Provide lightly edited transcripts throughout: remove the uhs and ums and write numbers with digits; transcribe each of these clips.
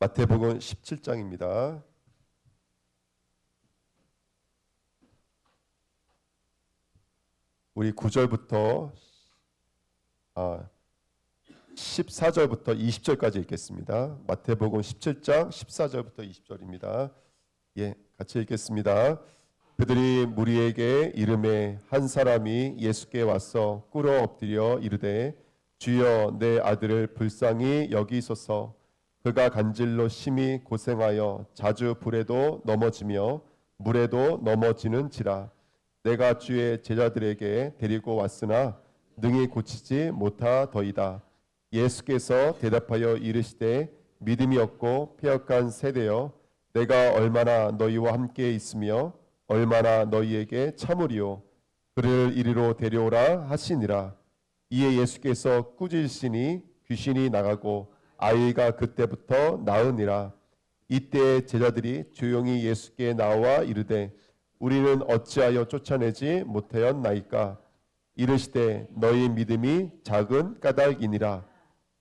마태복음 17장입니다. 우리 9절부터 14절부터 20절까지 읽겠습니다. 마태복음 17장 14절부터 20절입니다. 같이 읽겠습니다. 그들이 무리에게 이르매 한 사람이 예수께 와서 꿇어 엎드려 이르되 주여 내 아들을 불쌍히 여기소서. 그가 간질로 심히 고생하여 자주 불에도 넘어지며 물에도 넘어지는지라. 내가 주의 제자들에게 데리고 왔으나 능히 고치지 못하더이다. 예수께서 대답하여 이르시되 믿음이 없고 패역한 세대여, 내가 얼마나 너희와 함께 있으며 얼마나 너희에게 참으리요. 그를 이리로 데려오라 하시니라. 이에 예수께서 꾸짖으시니 귀신이 나가고 아이가 그때부터 나으니라. 이때 제자들이 조용히 예수께 나와 이르되 우리는 어찌하여 쫓아내지 못하였나이까. 이르시되 너희 믿음이 작은 까닭이니라.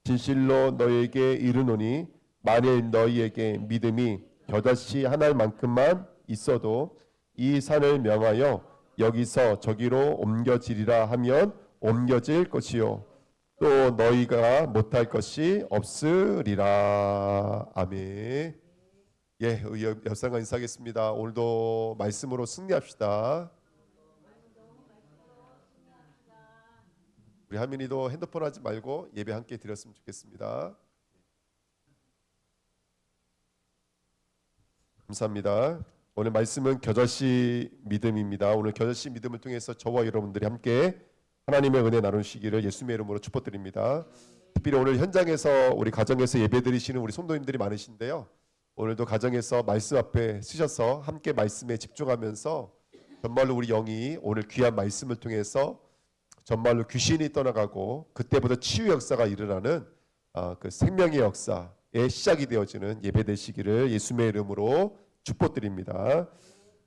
진실로 너희에게 이르노니 만일 너희에게 믿음이 겨자씨 한 알만큼만 있어도 이 산을 명하여 여기서 저기로 옮겨지리라 하면 옮겨질 것이요 또 너희가 못할 것이 없으리라. 아멘. 옆사람과 인사하겠습니다. 오늘도 말씀으로 승리합시다. 우리 하민이도 핸드폰 하지 말고 예배 함께 드렸으면 좋겠습니다. 감사합니다. 오늘 말씀은 겨자씨 믿음입니다. 오늘 겨자씨 믿음을 통해서 저와 여러분들이 함께 하나님의 은혜 나누시기를 예수님의 이름으로 축복드립니다. 특별히 오늘 현장에서 우리 가정에서 예배드리시는 우리 성도님들이 많으신데요. 오늘도 가정에서 말씀 앞에 쓰셔서 함께 말씀에 집중하면서 정말로 우리 영이 오늘 귀한 말씀을 통해서 정말로 귀신이 떠나가고 그때부터 치유 역사가 일어나는 그 생명의 역사의 시작이 되어지는 예배 되시기를 예수님의 이름으로 축복드립니다.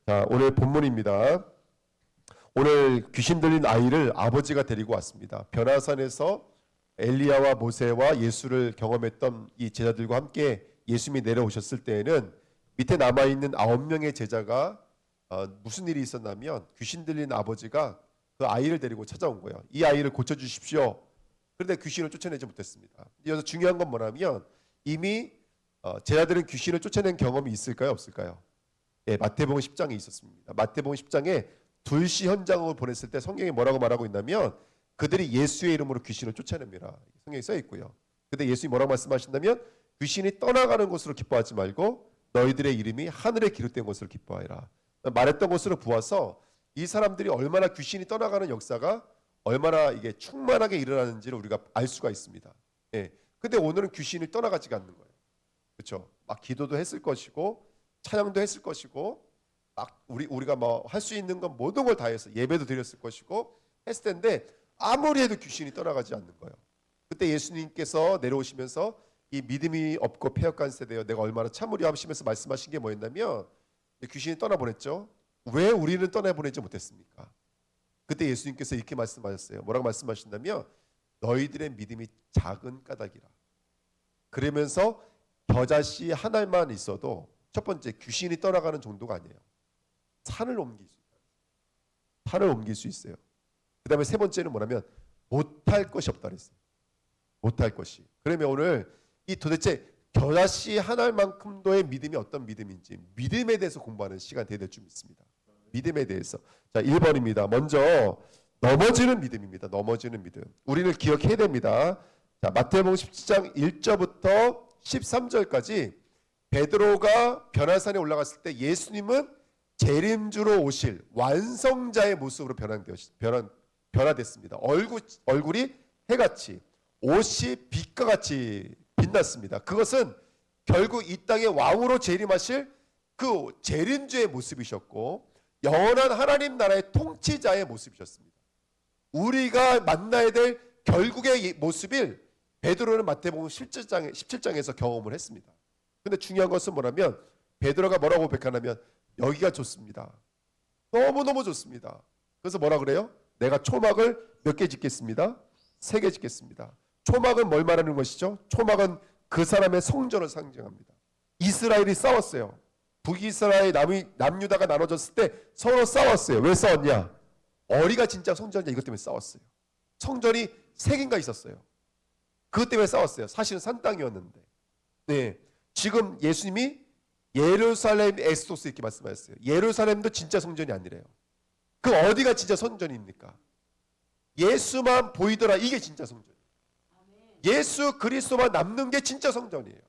자, 오늘 본문입니다. 오늘 귀신 들린 아이를 아버지가 데리고 왔습니다. 변화산에서 엘리야와 모세와 예수를 경험했던 이 제자들과 함께 예수님이 내려오셨을 때에는 밑에 남아있는 9명의 제자가 무슨 일이 있었냐면 귀신 들린 아버지가 그 아이를 데리고 찾아온 거예요. 이 아이를 고쳐주십시오. 그런데 귀신을 쫓아내지 못했습니다. 여기서 중요한 건 뭐냐면 이미 제자들은 귀신을 쫓아낸 경험이 있을까요? 없을까요? 마태복음 10장에 있었습니다. 마태복음 10장에 불시 현장을 보냈을 때 성경이 뭐라고 말하고 있냐면 그들이 예수의 이름으로 귀신을 쫓아냅니다. 성경에 써 있고요. 근데 예수님이 뭐라고 말씀하신다면 귀신이 떠나가는 것으로 기뻐하지 말고 너희들의 이름이 하늘에 기록된 것으로 기뻐하라. 말했던 것으로 보아서 이 사람들이 얼마나 귀신이 떠나가는 역사가 얼마나 이게 충만하게 일어나는지를 우리가 알 수가 있습니다. 근데 오늘은 귀신이 떠나가지가 않는 거예요. 그렇죠? 막 기도도 했을 것이고 찬양도 했을 것이고 막 우리가 뭐 할 수 있는 건 모든 걸 다 해서 예배도 드렸을 것이고 했을 텐데 아무리 해도 귀신이 떠나가지 않는 거예요. 그때 예수님께서 내려오시면서 이 믿음이 없고 패역한 세대여 내가 얼마나 참으려 하시면서 말씀하신 게 뭐였냐면 귀신이 떠나보냈죠. 왜 우리는 떠나보내지 못했습니까? 그때 예수님께서 이렇게 말씀하셨어요. 뭐라고 말씀하신다면 너희들의 믿음이 작은 까닭이라. 그러면서 겨자씨 한 알만 있어도 첫 번째 귀신이 떠나가는 정도가 아니에요. 산을 옮길 수 있어요. 산을 옮길 수 있어요. 그 다음에 세 번째는 뭐냐면 못할 것이 없다 그랬어요. 못할 것이. 그러면 오늘 이 도대체 겨자씨 한 알만큼도의 믿음이 어떤 믿음인지 믿음에 대해서 공부하는 시간 되될 줄 믿습니다. 믿음에 대해서. 자, 1번입니다. 먼저 넘어지는 믿음입니다. 넘어지는 믿음. 우리는 기억해야 됩니다. 자, 마태복음 17장 1절부터 13절까지 베드로가 변화산에 올라갔을 때 예수님은 재림주로 오실 완성자의 모습으로 변화됐습니다. 얼굴이 해같이, 옷이 빛과 같이 빛났습니다. 그것은 결국 이 땅의 왕으로 재림하실 그 재림주의 모습이셨고 영원한 하나님 나라의 통치자의 모습이셨습니다. 우리가 만나야 될 결국의 모습을 베드로는 마태복음 17장에서 경험을 했습니다. 근데 중요한 것은 뭐냐면 베드로가 뭐라고 고백하냐면 여기가 좋습니다. 너무너무 좋습니다. 그래서 뭐라 그래요? 내가 초막을 몇 개 짓겠습니다. 3개 짓겠습니다. 초막은 뭘 말하는 것이죠? 초막은 그 사람의 성전을 상징합니다. 이스라엘이 싸웠어요. 북이스라엘, 남유다가 나눠졌을 때 서로 싸웠어요. 왜 싸웠냐? 어디가 진짜 성전이냐, 이것 때문에 싸웠어요. 성전이 3개인가 있었어요. 그것 때문에 싸웠어요. 사실은 산 땅이었는데. 네, 지금 예수님이 예루살렘 에스토스 이렇게 말씀하셨어요. 예루살렘도 진짜 성전이 아니래요. 그 어디가 진짜 성전입니까? 예수만 보이더라, 이게 진짜 성전이에요. 예수 그리스도만 남는 게 진짜 성전이에요.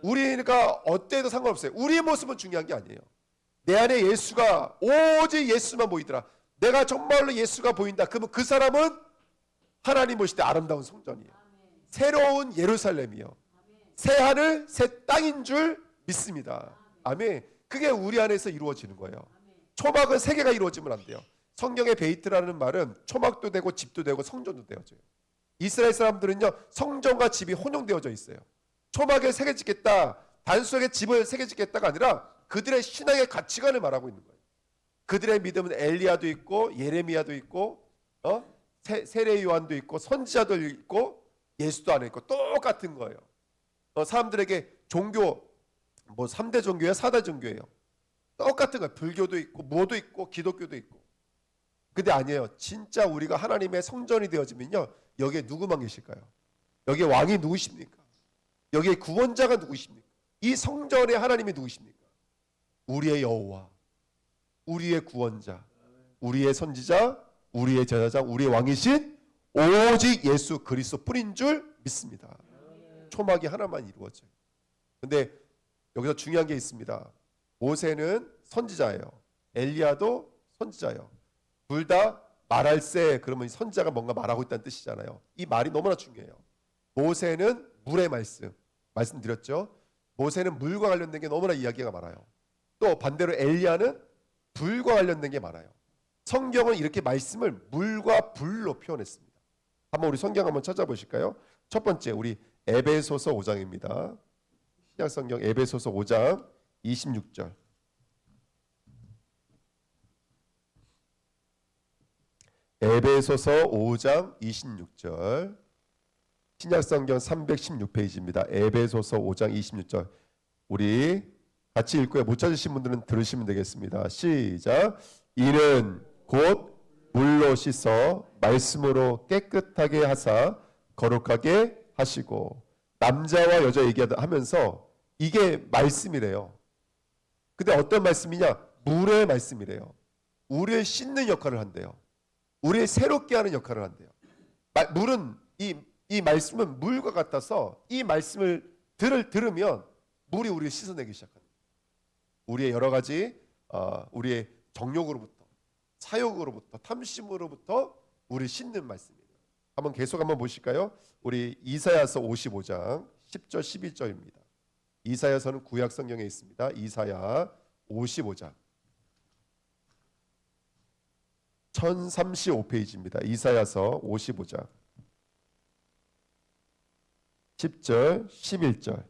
우리가 어때도 상관없어요. 우리의 모습은 중요한 게 아니에요. 내 안에 예수가, 오직 예수만 보이더라, 내가 정말로 예수가 보인다, 그러면 그 사람은 하나님 보실 때 아름다운 성전이에요. 새로운 예루살렘이요, 새 하늘 새 땅인 줄 믿습니다. 아멘. 그게 우리 안에서 이루어지는 거예요. 초막은 3개가 이루어지면 안 돼요. 성경의 베이트라는 말은 초막도 되고 집도 되고 성전도 되어져요. 이스라엘 사람들은요, 성전과 집이 혼용되어져 있어요. 초막을 3개 짓겠다, 단순하게 집을 3개 짓겠다가 아니라 그들의 신앙의 가치관을 말하고 있는 거예요. 그들의 믿음은 엘리야도 있고 예레미야도 있고 세례 요한도 있고 선지자도 있고 예수도 안에 있고 똑같은 거예요. 사람들에게 종교 뭐 3대 종교야 4대 종교예요. 똑같은 거예요. 불교도 있고 뭐도 있고 기독교도 있고. 근데 아니에요. 진짜 우리가 하나님의 성전이 되어지면요, 여기에 누구만 계실까요? 여기에 왕이 누구십니까? 여기에 구원자가 누구십니까? 이 성전에 하나님이 누구십니까? 우리의 여호와, 우리의 구원자, 우리의 선지자, 우리의 제사장, 우리의 왕이신 오직 예수 그리스도 뿐인 줄 믿습니다. 초막이 하나만 이루어져요. 근데 여기서 중요한 게 있습니다. 모세는 선지자예요. 엘리야도 선지자예요. 둘 다 말할세, 그러면 선지자가 뭔가 말하고 있다는 뜻이잖아요. 이 말이 너무나 중요해요. 모세는 물의 말씀드렸죠. 모세는 물과 관련된 게 너무나 이야기가 많아요. 또 반대로 엘리야는 불과 관련된 게 많아요. 성경은 이렇게 말씀을 물과 불로 표현했습니다. 한번 우리 성경 한번 찾아보실까요? 첫 번째, 우리 에베소서 5장입니다. 신약 성경 에베소서 5장 26절. 에베소서 5장 26절. 신약 성경 316페이지입니다. 에베소서 5장 26절. 우리 같이 읽고요. 못 찾으신 분들은 들으시면 되겠습니다. 시작. 이는 곧 물로 씻어 말씀으로 깨끗하게 하사 거룩하게 하시고. 남자와 여자 얘기하면서 이게 말씀이래요. 근데 어떤 말씀이냐? 물의 말씀이래요. 우리를 씻는 역할을 한대요. 우리를 새롭게 하는 역할을 한대요. 물은 이 말씀은 물과 같아서 이 말씀을 들으면 물이 우리를 씻어내기 시작합니다. 우리의 여러 가지 우리의 정욕으로부터, 사욕으로부터, 탐심으로부터 우리를 씻는 말씀입니다. 한번 계속 한번 보실까요? 우리 이사야서 55장 10절 11절입니다. 이사야서는 구약 성경에 있습니다. 이사야 55장 1035페이지입니다. 이사야서 55장 10절 11절.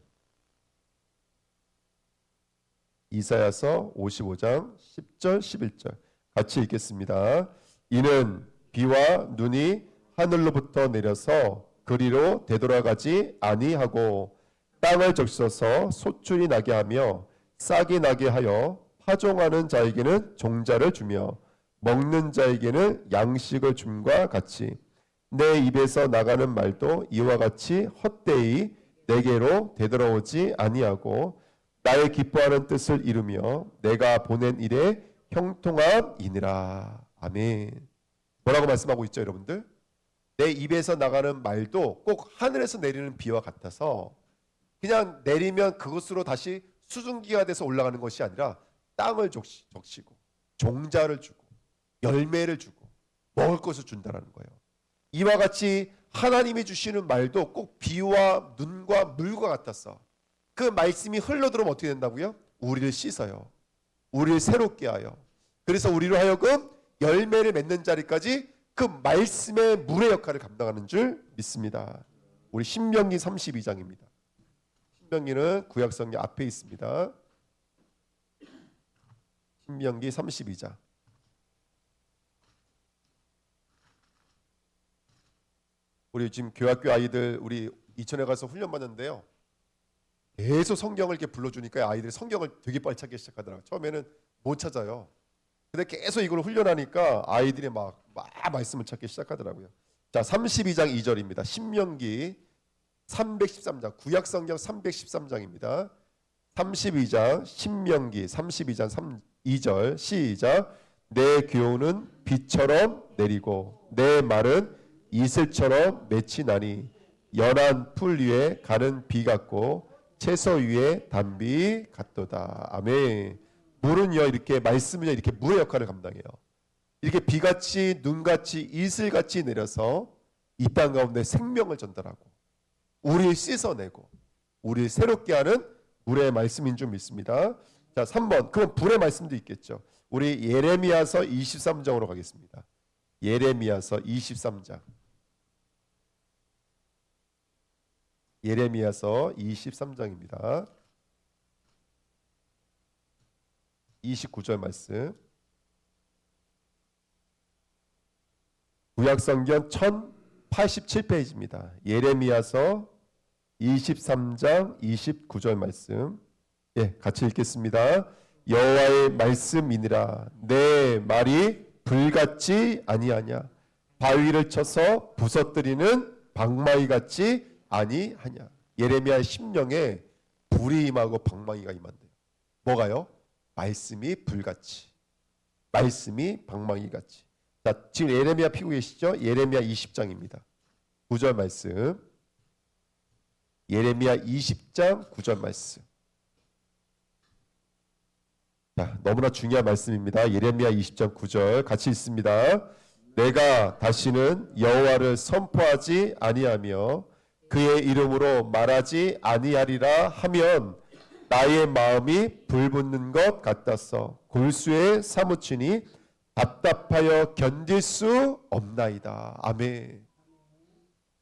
이사야서 55장 10절 11절 같이 읽겠습니다. 이는 비와 눈이 하늘로부터 내려서 그리로 되돌아가지 아니하고 땅을 적셔서 소출이 나게 하며 싹이 나게 하여 파종하는 자에게는 종자를 주며 먹는 자에게는 양식을 줌과 같이 내 입에서 나가는 말도 이와 같이 헛되이 내게로 되돌아오지 아니하고 나의 기뻐하는 뜻을 이루며 내가 보낸 일에 형통함이니라. 아멘. 뭐라고 말씀하고 있죠, 여러분들? 내 입에서 나가는 말도 꼭 하늘에서 내리는 비와 같아서 그냥 내리면 그것으로 다시 수증기가 돼서 올라가는 것이 아니라 땅을 적시고 종자를 주고 열매를 주고 먹을 것을 준다는 거예요. 이와 같이 하나님이 주시는 말도 꼭 비와 눈과 물과 같아서 그 말씀이 흘러들어오면 어떻게 된다고요? 우리를 씻어요. 우리를 새롭게 하여. 그래서 우리로 하여금 열매를 맺는 자리까지 그 말씀의 물의 역할을 감당하는 줄 믿습니다. 우리 신명기 32장입니다. 신명기는 구약성경 앞에 있습니다. 신명기 32장. 우리 지금 교학교 아이들 우리 이천에 가서 훈련 받는데요. 계속 성경을 이렇게 불러주니까 아이들이 성경을 되게 빨리 찾기 시작하더라고요. 처음에는 못 찾아요. 근데 계속 이걸 훈련하니까 아이들이 막 말씀을 찾기 시작하더라고요. 자, 32장 2절입니다. 신명기 313장, 구약성경 313장입니다. 32장, 신명기 32장 2절 시작. 내 교훈은 비처럼 내리고 내 말은 이슬처럼 맺히나니 연한 풀 위에 가는 비 같고 채소 위에 담비 같도다. 아멘. 물은요, 이렇게 말씀은요, 이렇게 물의 역할을 감당해요. 이렇게 비같이 눈같이 이슬같이 내려서 이 땅 가운데 생명을 전달하고 우리를 씻어내고 우리를 새롭게 하는 물의 말씀인 줄 믿습니다. 자, 3번. 그럼 불의 말씀도 있겠죠. 우리 예레미야서 23장으로 가겠습니다. 예레미야서 23장. 예레미야서 23장입니다. 29절 말씀. 구약성경 1087페이지입니다. 예레미야서 23장 29절 말씀. 예, 같이 읽겠습니다. 여호와의 말씀이니라. 내 말이 불같이 아니하냐. 바위를 쳐서 부서뜨리는 방망이 같이 아니하냐. 예레미야 심령에 불이 임하고 방망이가 임한대요. 뭐가요? 말씀이 불같이, 말씀이 방망이같이. 자, 지금 예레미야 피고 계시죠? 예레미야 20장입니다. 9절 말씀. 예레미야 20장 9절 말씀. 자, 너무나 중요한 말씀입니다. 예레미야 20장 9절 같이 읽습니다. 내가 다시는 여호와를 선포하지 아니하며 그의 이름으로 말하지 아니하리라 하면 나의 마음이 불붙는 것 같아서 골수에 사무치니 답답하여 견딜 수 없나이다. 아멘.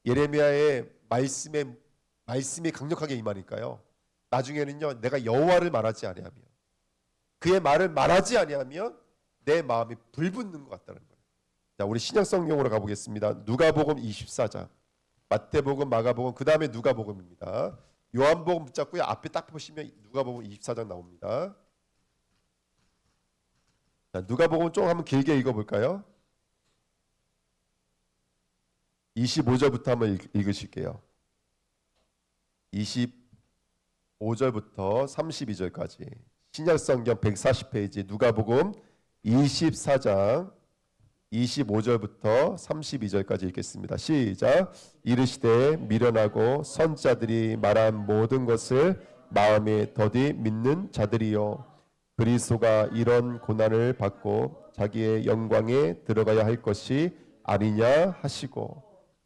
예레미야의 말씀이 강력하게 임하니까요. 나중에는요, 내가 여호와를 말하지 아니하며 그의 말을 말하지 아니하면 내 마음이 불붙는 것 같다는 거예요. 자, 우리 신약 성경으로 가보겠습니다. 누가복음 24장, 마태복음, 마가복음, 그 다음에 누가복음입니다. 요한복음 붙잡고요. 앞에 딱 보시면 누가복음 24장 나옵니다. 자, 누가복음 좀 한번 길게 읽어볼까요? 25절부터 한번 읽으실게요. 25절부터 32절까지 신약성경 140페이지 누가복음 24장 25절부터 32절까지 읽겠습니다. 시작. 이르시되 미련하고 선자들이 말한 모든 것을 마음에 더디 믿는 자들이요 그리스도가 이런 고난을 받고 자기의 영광에 들어가야 할 것이 아니냐 하시고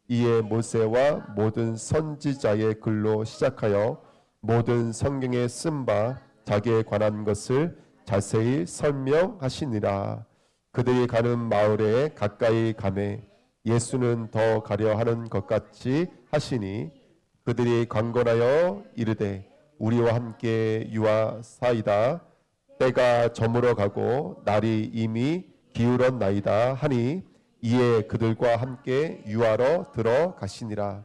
이에 모세와 모든 선지자의 글로 시작하여 모든 성경에 쓴 바 자기에 관한 것을 자세히 설명하시니라. 그들이 가는 마을에 가까이 가매 예수는 더 가려 하는 것 같이 하시니 그들이 강건하여 이르되 우리와 함께 유하사이다. 때가 저물어 가고 날이 이미 기울었나이다 하니 이에 그들과 함께 유하러 들어가시니라.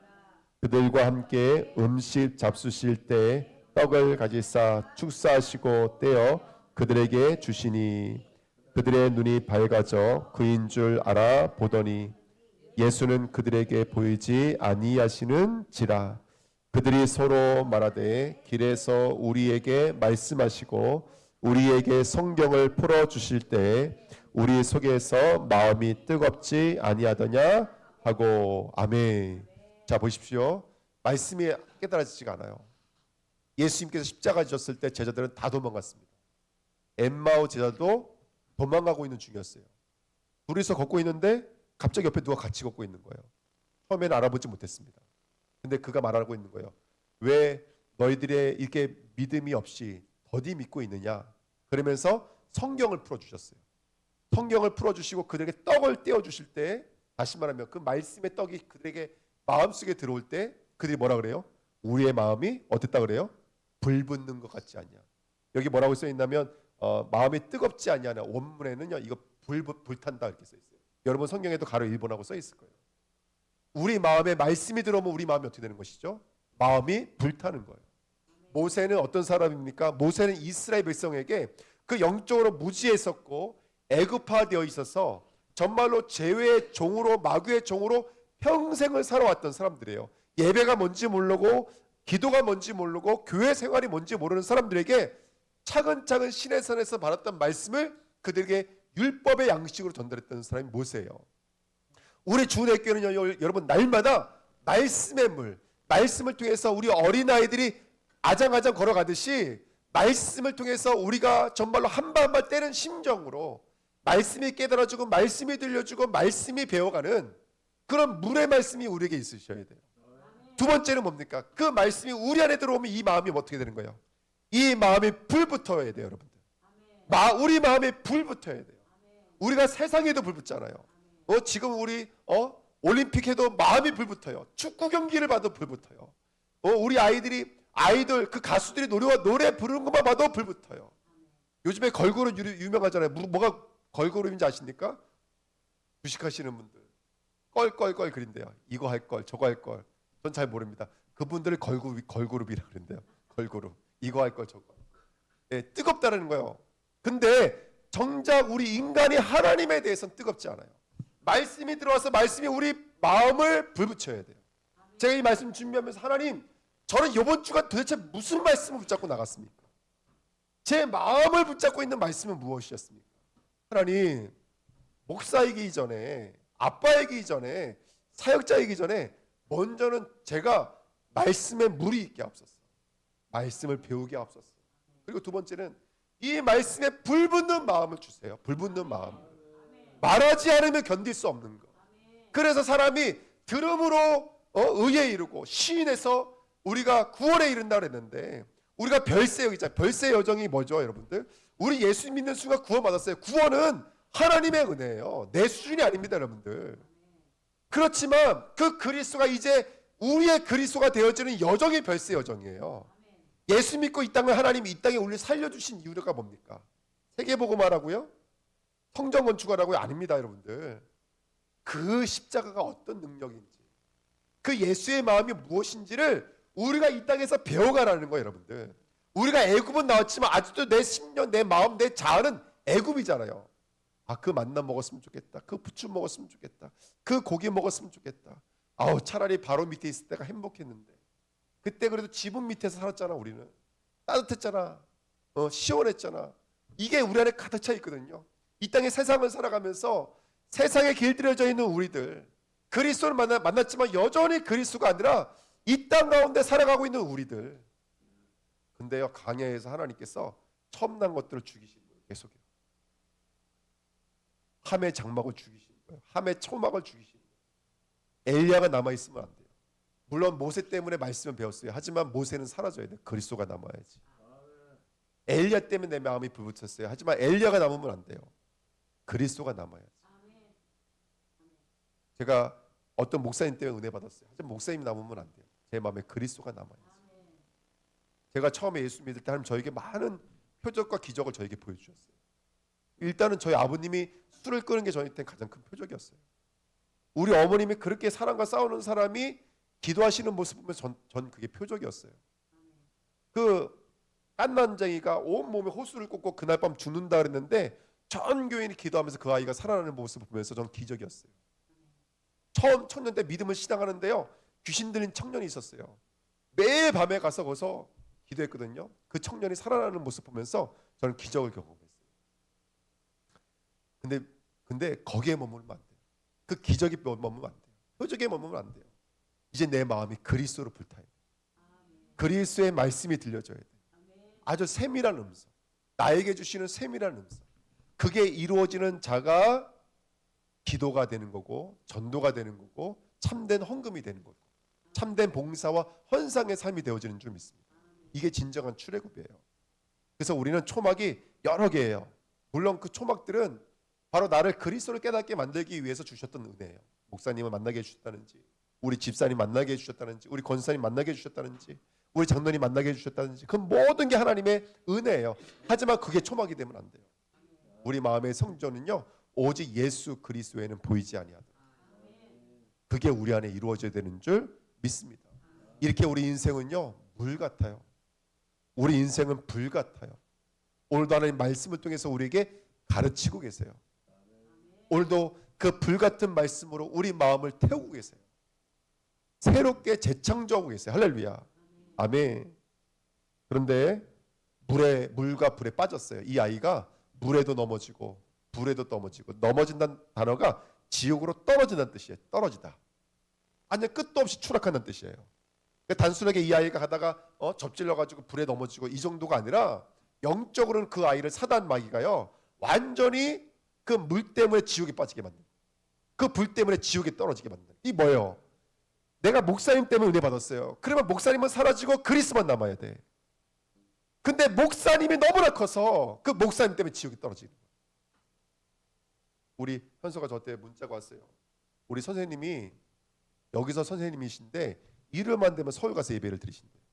그들과 함께 음식 잡수실 때 떡을 가지사 축사하시고 떼어 그들에게 주시니 그들의 눈이 밝아져 그인 줄 알아 보더니 예수는 그들에게 보이지 아니하시는지라. 그들이 서로 말하되 길에서 우리에게 말씀하시고 우리에게 성경을 풀어 주실 때 우리 속에서 마음이 뜨겁지 아니하더냐 하고. 아멘. 자, 보십시오. 말씀이 깨달아지지가 않아요. 예수님께서 십자가 지셨을 때 제자들은 다 도망갔습니다. 엠마오 제자도 도망가고 있는 중이었어요. 둘이서 걷고 있는데 갑자기 옆에 누가 같이 걷고 있는 거예요. 처음에는 알아보지 못했습니다. 근데 그가 말하고 있는 거예요. 왜 너희들의 이렇게 믿음이 없이 더디 믿고 있느냐. 그러면서 성경을 풀어주셨어요. 성경을 풀어주시고 그들에게 떡을 떼어주실 때, 다시 말하면 그 말씀의 떡이 그들에게 마음속에 들어올 때 그들이 뭐라 그래요? 우리의 마음이 어땠다 그래요? 불붙는 것 같지 않냐. 여기 뭐라고 써있냐면 마음이 뜨겁지 않냐냐. 원문에는요, 이거 불탄다 이렇게 써있어요. 여러분 성경에도 가로 1번하고 써있을 거예요. 우리 마음에 말씀이 들어오면 우리 마음이 어떻게 되는 것이죠? 마음이 불타는 거예요. 모세는 어떤 사람입니까? 모세는 이스라엘 백성에게 그 영적으로 무지했었고 애굽화되어 있어서 정말로 죄의 종으로, 마귀의 종으로 평생을 살아왔던 사람들이에요. 예배가 뭔지 모르고 기도가 뭔지 모르고 교회 생활이 뭔지 모르는 사람들에게 차근차근 신의 산에서 받았던 말씀을 그들에게 율법의 양식으로 전달했던 사람이 모세예요. 우리 주은혜교회는요, 여러분 날마다 말씀의 물, 말씀을 통해서 우리 어린아이들이 아장아장 걸어가듯이 말씀을 통해서 우리가 정말로 한 발 한 발 때는 심정으로 말씀이 깨달아주고 말씀이 들려주고 말씀이 배워가는 그런 물의 말씀이 우리에게 있으셔야 돼요. 두 번째는 뭡니까? 그 말씀이 우리 안에 들어오면 이 마음이 어떻게 되는 거예요? 이 마음이 불붙어야 돼요, 여러분들. 우리 마음에 불붙어야 돼요. 우리가 세상에도 불붙잖아요. 지금 우리 올림픽 해도 마음이 불붙어요. 축구 경기를 봐도 불붙어요. 우리 아이들 그 가수들이 노래 부르는 것만 봐도 불붙어요. 요즘에 걸그룹 유명하잖아요. 뭐가 걸그룹인지 아십니까? 주식하시는 분들 껄껄껄 그린대요. 이거 할 걸, 저거 할 걸. 전 잘 모릅니다. 그분들을 걸그룹이라 그런대요. 걸그룹. 이거 할 걸, 저거. 네, 뜨겁다는 거예요. 근데 정작 우리 인간이 하나님에 대해서는 뜨겁지 않아요. 말씀이 들어와서 말씀이 우리 마음을 불붙여야 돼요. 제가 이 말씀 준비하면서 하나님, 저는 이번 주가 도대체 무슨 말씀을 붙잡고 나갔습니까? 제 마음을 붙잡고 있는 말씀은 무엇이었습니까? 하나님, 목사이기 전에, 아빠이기 전에, 사역자이기 전에 먼저는 제가 말씀에 물이 있게 앞섰어. 말씀을 배우게 앞섰어. 그리고 두 번째는 이 말씀에 불붙는 마음을 주세요. 불붙는 마음. 말하지 않으면 견딜 수 없는 것. 그래서 사람이 들음으로 의에 이르고 시인해서 우리가 구원에 이른다 그랬는데, 우리가 별세여기잖아요. 별세 여정이 뭐죠, 여러분들? 우리 예수 믿는 순간 구원받았어요. 구원은 하나님의 은혜예요. 내 수준이 아닙니다, 여러분들. 그렇지만 그 그리스도가 이제 우리의 그리스도가 되어지는 여정이 별세 여정이에요. 예수 믿고 이 땅을 하나님이 이 땅에 우리를 살려주신 이유가 뭡니까? 세계복음화라고요? 성전 건축하라고요? 아닙니다, 여러분들. 그 십자가가 어떤 능력인지, 그 예수의 마음이 무엇인지를 우리가 이 땅에서 배워가라는 거예요, 여러분들. 우리가 애굽은 나왔지만 아직도 내 심령, 내 마음, 내 자아는 애굽이잖아요. 그 만나 먹었으면 좋겠다. 그 부추 먹었으면 좋겠다. 그 고기 먹었으면 좋겠다. 차라리 바로 밑에 있을 때가 행복했는데. 그때 그래도 지붕 밑에서 살았잖아, 우리는. 따뜻했잖아. 시원했잖아. 이게 우리 안에 가득 차 있거든요. 이 땅의 세상을 살아가면서 세상에 길들여져 있는 우리들, 그리스도를 만났지만 여전히 그리스도가 아니라 이 땅 가운데 살아가고 있는 우리들. 근데요, 광야에서 하나님께서 처음 난 것들을 죽이시는 거예요. 계속해요. 함의 장막을 죽이시는 거예요. 함의 초막을 죽이시는 거예요. 엘리야가 남아있으면 안 돼요. 물론 모세 때문에 말씀을 배웠어요. 하지만 모세는 사라져야 돼요. 그리스도가 남아야지. 엘리야 때문에 내 마음이 불붙었어요. 하지만 엘리야가 남으면 안 돼요. 그리스도가 남아야지. 제가 어떤 목사님 때문에 은혜 받았어요. 하지만 목사님이 남으면 안 돼요. 제 마음에 그리스도가 남아야지. 제가 처음에 예수 믿을 때 하나님 저에게 많은 표적과 기적을 저에게 보여주셨어요. 일단은 저희 아버님이 술을 끄는 게 저한테 가장 큰 표적이었어요. 우리 어머님이 그렇게 사람과 싸우는 사람이 기도하시는 모습 보면 전 그게 표적이었어요. 그 깐난쟁이가 온몸에 호수를 꽂고 그날 밤 죽는다 그랬는데 전 교인이 기도하면서 그 아이가 살아나는 모습을 보면서 전 기적이었어요. 처음 청년 때 믿음을 시작하는데요, 귀신 들린 청년이 있었어요. 매일 밤에 가서 거기서 기도했거든요. 그 청년이 살아나는 모습 보면서 저는 기적을 경험했어요. 근데 거기에 머물면 안 돼요. 그 기적이 머물면 안 돼요. 표적에 머물면 안 돼요. 이제 내 마음이 그리스도로 불타요. 그리스도의 말씀이 들려져야 돼요. 아주 세밀한 음성, 나에게 주시는 세밀한 음성, 그게 이루어지는 자가 기도가 되는 거고 전도가 되는 거고 참된 헌금이 되는 거고 참된 봉사와 헌상의 삶이 되어지는 줄 믿습니다. 이게 진정한 출애굽이에요. 그래서 우리는 초막이 여러 개예요. 물론 그 초막들은 바로 나를 그리스도를 깨닫게 만들기 위해서 주셨던 은혜예요. 목사님을 만나게 해주셨다는지, 우리 집사님 만나게 해주셨다는지, 우리 권사님 만나게 해주셨다는지, 우리 장로님 만나게 해주셨다는지, 그 모든 게 하나님의 은혜예요. 하지만 그게 초막이 되면 안 돼요. 우리 마음의 성전은요, 오직 예수 그리스도에는 보이지 아니하더라. 그게 우리 안에 이루어져야 되는 줄 믿습니다. 이렇게 우리 인생은요, 물 같아요. 우리 인생은 불 같아요. 오늘도 하나님 말씀을 통해서 우리에게 가르치고 계세요. 오늘도 그 불 같은 말씀으로 우리 마음을 태우고 계세요. 새롭게 재창조하고 계세요. 할렐루야. 아멘. 그런데 물과 불에 빠졌어요. 이 아이가 물에도 넘어지고 불에도 넘어지고, 넘어진다는 단어가 지옥으로 떨어진다는 뜻이에요. 떨어지다. 완전 끝도 없이 추락한다는 뜻이에요. 단순하게 이 아이가 가다가 접질러가지고 불에 넘어지고 이 정도가 아니라, 영적으로는 그 아이를 사단 마귀가요 완전히 그 물 때문에 지옥에 빠지게 만든, 그 불 때문에 지옥에 떨어지게 만든. 이 뭐예요? 내가 목사님 때문에 은혜 받았어요. 그러면 목사님은 사라지고 그리스만 남아야 돼. 근데 목사님이 너무나 커서 그 목사님 때문에 지옥에 떨어지는 거예요. 우리 현서가 저한테 문자가 왔어요. 우리 선생님이 여기서 선생님이신데 일요일만 되면 서울 가서 예배를 드리신대요.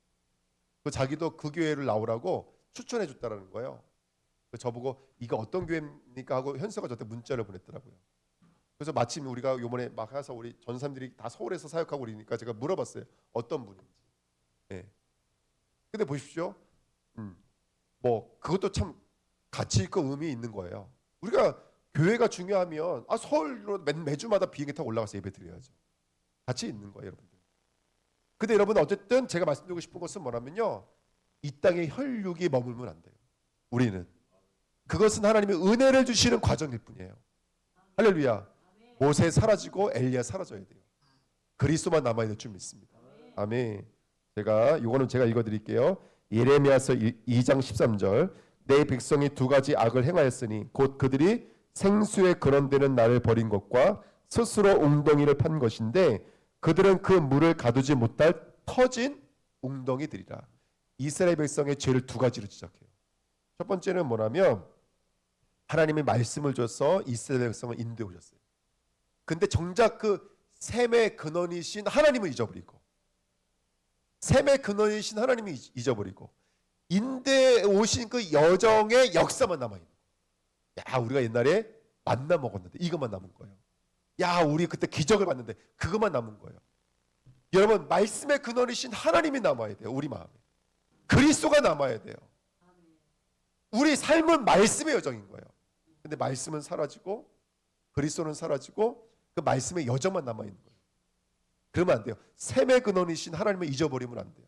자기도 그 교회를 나오라고 추천해 줬다라는 거예요. 저보고 이거 어떤 교회입니까 하고 현서가 저한테 문자를 보냈더라고요. 그래서 마침 우리가 요번에 막 해서 우리 전사님들이 다 서울에서 사역하고 그러니까 제가 물어봤어요. 어떤 분인지. 예. 근데 보십시오. 뭐 그것도 참 가치 있고 의미 있는 거예요. 우리가 교회가 중요하면 서울로 매주마다 비행기 타고 올라가서 예배 드려야죠. 가치 있는 거예요, 여러분들. 근데 여러분 어쨌든 제가 말씀드리고 싶은 것은 뭐냐면요, 이 땅에 혈육이 머물면 안 돼요. 우리는 그것은 하나님의 은혜를 주시는 과정일 뿐이에요. 할렐루야. 모세 사라지고 엘리야 사라져야 돼요. 그리스도만 남아야 될 줄 믿습니다. 아멘. 이거는 제가 읽어드릴게요. 예레미야서 2장 13절. 내 백성이 두 가지 악을 행하였으니 곧 그들이 생수에 근원되는 나를 버린 것과 스스로 웅덩이를 판 것인데 그들은 그 물을 가두지 못할 터진 웅덩이들이라. 이스라엘 백성의 죄를 두 가지로 지적해요. 첫 번째는 뭐냐면 하나님이 말씀을 줘서 이스라엘 백성을 인도해 오셨어요. 근데 정작 그 샘의 근원이신 하나님을 잊어버리고, 샘의 근원이신 하나님이 잊어버리고, 인도해 오신 그 여정의 역사만 남아있는 거예요. 야, 우리가 옛날에 만나 먹었는데 이것만 남은 거예요. 야, 우리 그때 기적을 봤는데 그것만 남은 거예요. 여러분, 말씀의 근원이신 하나님이 남아야 돼요. 우리 마음에 그리스도가 남아야 돼요. 우리 삶은 말씀의 여정인 거예요. 근데 말씀은 사라지고 그리스도는 사라지고 그 말씀의 여정만 남아있는 거예요. 그러면 안 돼요. 샘의 근원이신 하나님을 잊어버리면 안 돼요.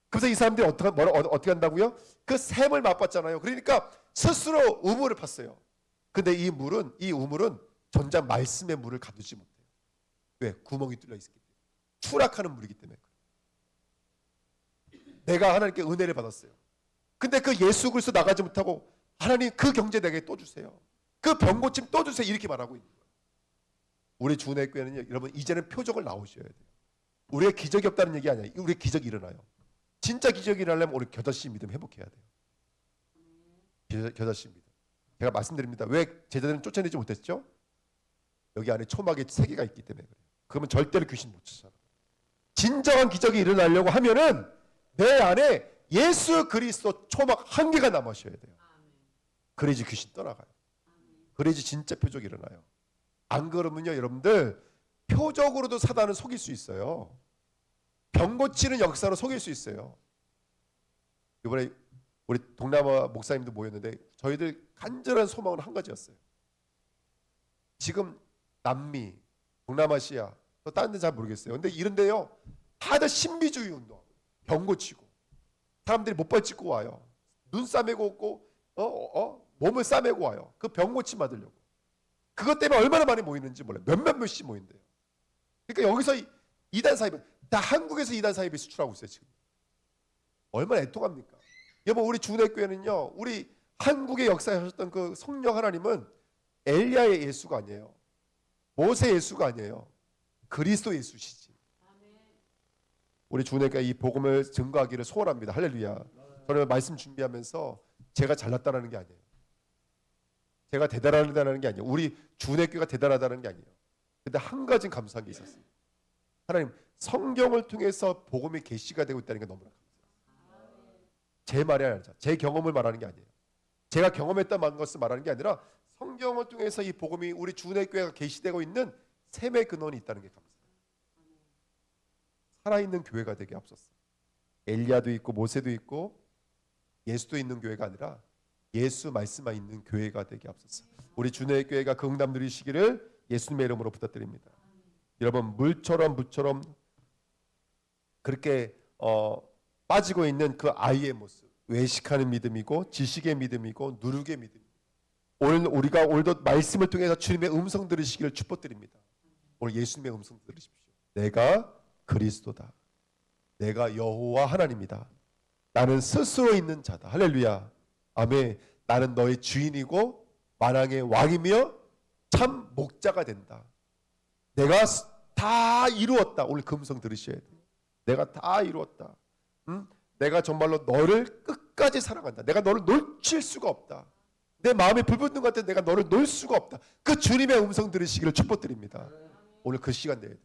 그래서 이 사람들이 어떻게 한다고요? 그 샘을 맛봤잖아요. 그러니까 스스로 우물을 팠어요. 근데 이 우물은 전자 말씀의 물을 가두지 못해요. 왜? 구멍이 뚫려 있기 때문에. 추락하는 물이기 때문에. 내가 하나님께 은혜를 받았어요. 근데 그 예수 그리스도 나가지 못하고 하나님 그 경제 내게 또 주세요. 그 병고침 또 주세요. 이렇게 말하고 있는 거예요. 우리 주은혜교회는요, 여러분 이제는 표적을 나오셔야 돼요. 우리의 기적이 없다는 얘기 아니에요. 우리의 기적이 일어나요. 진짜 기적이 일어나려면 우리 겨자씨 믿음 회복해야 돼요. 겨자씨 믿음. 제가 말씀드립니다. 왜 제자들은 쫓아내지 못했죠? 여기 안에 초막에 세계가 있기 때문에 그래요. 그러면 절대로 귀신 못 쫓아요. 진정한 기적이 일어나려고 하면은 내 안에 예수 그리스도 초막 한 개가 남으셔야 돼요. 그래야지 귀신 떠나가요. 그래야지 진짜 표적이 일어나요. 안 그러면요, 여러분들 표적으로도 사단은 속일 수 있어요. 병 고치는 역사로 속일 수 있어요. 이번에 우리 동남아 목사님도 모였는데 저희들 간절한 소망은 한 가지였어요. 지금 남미, 동남아시아, 또 다른 데는 잘 모르겠어요. 근데 이런 데요 다들 신비주의 운동, 병 고치고 사람들이 못발 찍고 와요. 눈 싸매고 오고 몸을 싸매고 와요. 그 병 고침 받으려고. 그것 때문에 얼마나 많이 모이는지 몰라요. 몇씩 모인대요. 그러니까 여기서 이단 사입은 다 한국에서 이단 사입이 수출하고 있어요. 지금 얼마나 애통합니까? 여보, 우리 주은혜교회는요, 우리 한국의 역사에 하셨던 그 성령 하나님은 엘리야의 예수가 아니에요. 모세 예수가 아니에요. 그리스도 예수시지. 우리 주은혜교회 이 복음을 증거하기를 소원합니다. 할렐루야. 저는 말씀 준비하면서 제가 잘났다는 게 아니에요. 제가 대단하다는 게 아니에요. 우리 주은혜교회가 대단하다는 게 아니에요. 근데 한 가지는 감사한 게 있었어요. 하나님, 성경을 통해서 복음이 계시가 되고 있다는 게 너무나 감사해요. 제 말이 아니라 제 경험을 말하는 게 아니에요. 제가 경험했던 것을 말하는 게 아니라 성경을 통해서 이 복음이 우리 주은혜교회가 계시되고 있는 샘의 근원이 있다는 게 감사해요. 살아있는 교회가 되게 앞섰어요. 엘리야도 있고 모세도 있고 예수도 있는 교회가 아니라 예수 말씀만 있는 교회가 되게 앞서서 우리 주의 교회가 그 응답 누리시기를 예수님의 이름으로 부탁드립니다. 여러분 물처럼 무처럼 그렇게 빠지고 있는 그 아이의 모습, 외식하는 믿음이고 지식의 믿음이고 누룩의 믿음. 오늘 우리가 오늘도 말씀을 통해서 주님의 음성 들으시기를 축복드립니다. 오늘 예수님의 음성 들으십시오. 내가 그리스도다. 내가 여호와 하나님이다. 나는 스스로 있는 자다. 할렐루야. 아멘. 나는 너의 주인이고 만왕의 왕이며 참 목자가 된다. 내가 다 이루었다. 오늘 그 음성 들으셔야 돼요. 내가 다 이루었다. 내가 정말로 너를 끝까지 사랑한다. 내가 너를 놓칠 수가 없다. 내 마음에 불붙는 것 같아 내가 너를 놓을 수가 없다. 그 주님의 음성 들으시기를 축복드립니다. 오늘 그 시간 내야 돼요.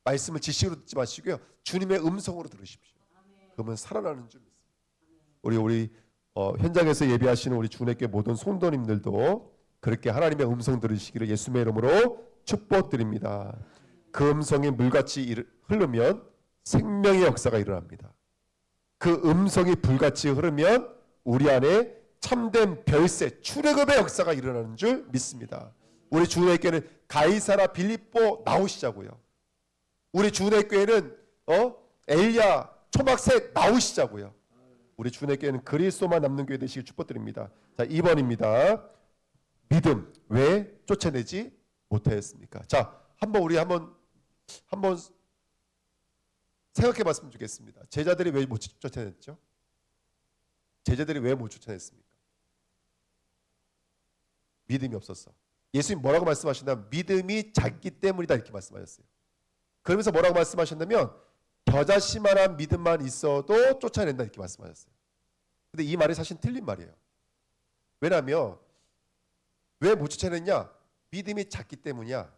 말씀을 지식으로 듣지 마시고요. 주님의 음성으로 들으십시오. 그러면 살아나는 줄 믿습니다. 우리 현장에서 예배하시는 우리 주님께 모든 성도님들도 그렇게 하나님의 음성 들으시기를 예수님의 이름으로 축복드립니다. 그 음성이 물같이 흐르면 생명의 역사가 일어납니다. 그 음성이 불같이 흐르면 우리 안에 참된 별세, 출애굽의 역사가 일어나는 줄 믿습니다. 우리 주의 교회는 가이사라 빌립보 나오시자고요. 우리 주의 교회는 엘리야 초막새 나오시자고요. 우리 주의 교회는 그리스도만 남는 교회 되시길 축복드립니다. 자, 2번입니다. 믿음 왜 쫓아내지 못하였습니까? 자, 한번 생각해 봤으면 좋겠습니다. 제자들이 왜 못 쫓아냈죠? 제자들이 왜 못 쫓아냈습니까? 믿음이 없었어. 예수님 뭐라고 말씀하셨냐면 믿음이 작기 때문이다 이렇게 말씀하셨어요. 그러면서 뭐라고 말씀하셨냐면 겨자씨만한 믿음만 있어도 쫓아낸다 이렇게 말씀하셨어요. 근데 이 말이 사실 틀린 말이에요. 왜냐하면 왜 못 쫓아냈냐? 믿음이 작기 때문이야.